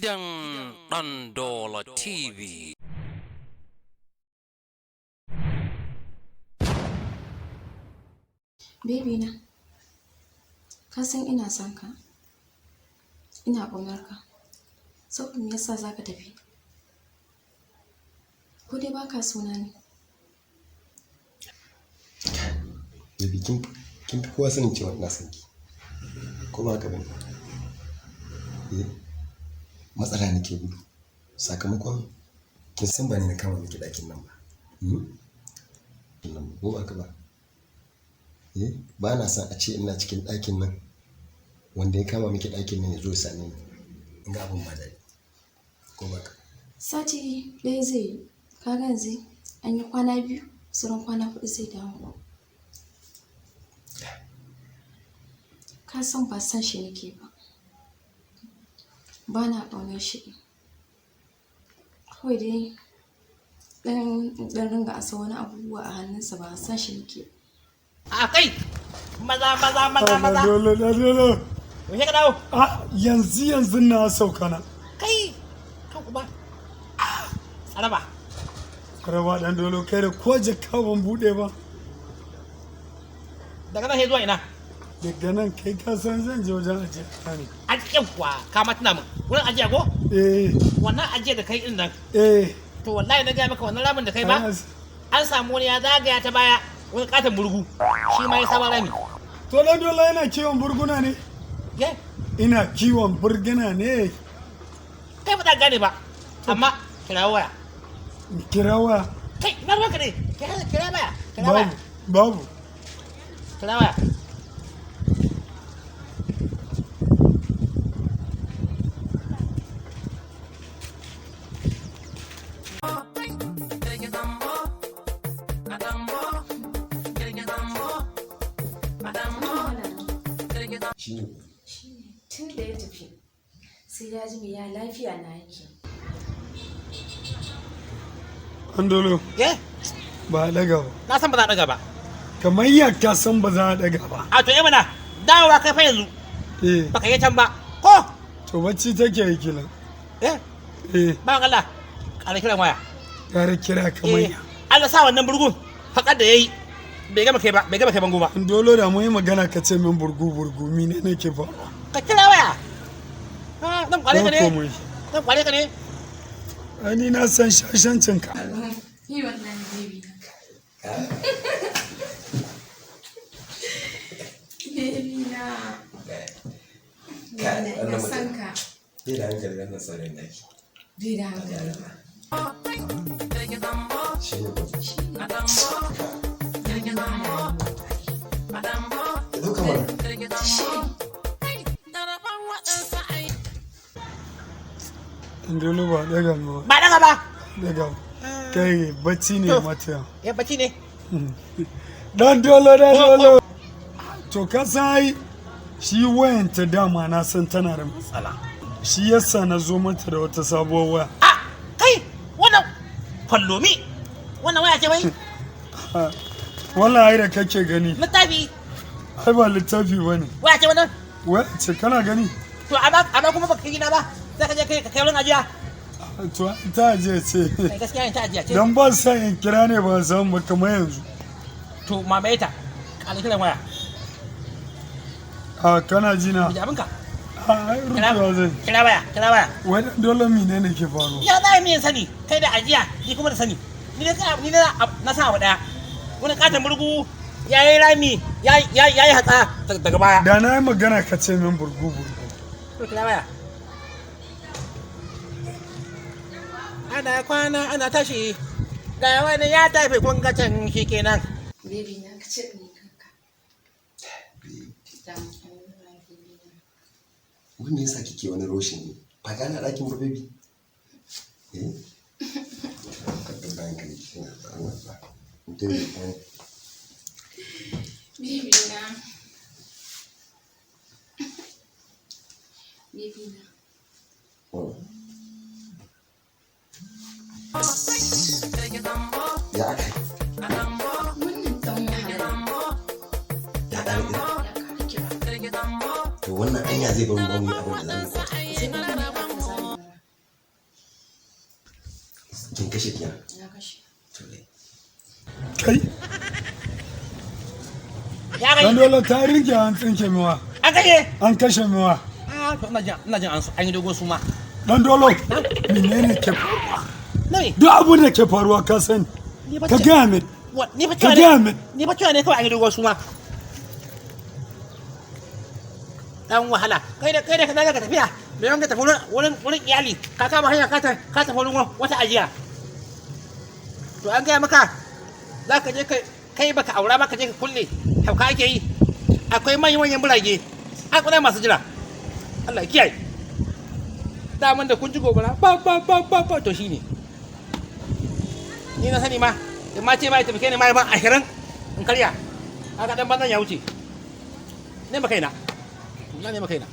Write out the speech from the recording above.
gidan Ɗandola TV. Baby na, ka san ina son ka, ina ƙaunar ka, saboda me yasa za ka tafi? Ko dai baka sona ne? Baby kin fi kowa sanin cewa ina son ki. Ko ba haka bane? Matsala nake gudu. Sakamakon kin san ba ni na kama miki ɗakin nan ba. Ko ba haka ba? Ba na son a ce ina cikin ɗakin nan wanda ya kama miki ɗakin nan ya zo ya same ni. In ga abin ba daɗi. Ko ba haka? Sati ɗaya zai yi, ka ga yanzu an yi kwana 2, sauran kwana 4 zai dawo. Ka san ba san shi nake ba. Ba na ƙaunar shi. Kawai dai ɗan ringa asa wani abubuwa a hannunsa ba san shi nake ba. A kai maza. Dole. Yaushe ka dawo? Yanzu na sauka na. Kai kan kuma. Araba. Karaba dan dolo kai da ko jakka ban bude ba. Daga nan sai zuwa ina? Daga nan kai ka san zan je wajen ajiya ne. Ajiya kuwa ka ma tuna min. Wurin ajiya ko? Wannan ajiya da kai din nan. To wallahi na ga maka wannan ramin da kai ba. An samu wani ya zagaya ta baya wani katon burgu. Shi ma ya saba rami. To dan dolo yana kiwon burguna ne? Ina kiwon burguna ne. Kai ba da gane ba. Amma kira waya. Kira waya? Kai ina ruwanka ne? Kira waya. Babu. Kira waya. Shi ne tun da ya tafi sai ya ji ya lafiya na yake. An dolo. Ba a daga ba. Na san ba za a daga ba. Kamar yadda san ba za a daga ba. A to mana dawowa kai fa yanzu. Baka yi can ba. Ko? To bacci take yi kila. Bayan Allah ƙara kiran waya. Ƙara kira kamar ya. Allah sa wannan burgun faƙar da ya yi bai gama kai bango ba. An dolo da mu yi magana ka ce min burgu mine ne ke ba. Ka kira waya. Zan kwale ka ne. Zan kwale ka ne. Ani na san shashancin ka. Yi wannan baby na. Baby na. Na san ka. Bai da hankali wannan sauran naki. Bai da hankali. Shi ne ba. Duka mana. Dole ba daga ma. Ba daga ba. Daga. Kai bacci ne mata. Ya bacci ne. Dan dolo. To ka sai shi wayan ta dama na san tana da matsala. Shi yasa na zo mata da wata sabuwar waya. Kai wannan fallomi. Wannan waya ce bai? Wallahi da kake gani. Littafi. Ai ba littafi bane. Waya ce wannan? Waya ce kana gani? To amma kuma baka gina ba. Sai ka je kai ka kai wurin ajiya. To ta ajiya ce. Kai gaskiya ta ajiya ce. Dan ba sa in kira ne ba san ba kamar yanzu. To mamaye ta. Kala kiran waya. Kana ji na? Ji abinka. Ai rubuwa zai. Kira waya. Wani dole mine ne ke faruwa? Ya za mu yin sani. Kai da ajiya, ni kuma da sani. Ni na sa wa daya. Wani katon burgu ya yi rami ya yi hatsa daga baya. Da na yi magana ka ce min burgu. To kira waya. Ana kwana ana tashi. Ga wani ya tafi kwangacin shi kenan. Baby na ka ce ni kanka. Wanda yasa kike wani roshin ne? Ba gana ɗakin ba baby. Ka hankali kina da Allah ba. Baby na. Baby na. Ya aka. Wannan tsawon Ya ƙara to wannan anya zai bar mu abin da zamu kwata. Sai kashe kiya Ya kashe. kai Ya dan gani. dole ta rike an tsinke miwa An kashe. an kashe miwa To ina jin an yi dogon suma. dan dole menene ke faruwa Nabi. duk abin da ke faruwa ka sani ka gaya min Ni fa ka cewa gaya ne. min Ni fa cewa ne kawai an yi dogon suma. Dan wahala. Kai da ka tafiya. Da yawan ka tafi wurin iyali. Ka kama hanya ka tafi wurin wata ajiya. To an gaya maka za ka je kai baka aura ba ka je ka kulle. Hauka ake yi. Akwai manyan burage. An kuna masu jira. Allah ya kiyaye. Daman da kun ji gobara ba to shine. Ni na sani ma. In ma ce ma ya tafi ni ma ban 20 in karya. Haka dan banzan ya wuce. Ne makaina. Na ne makaina.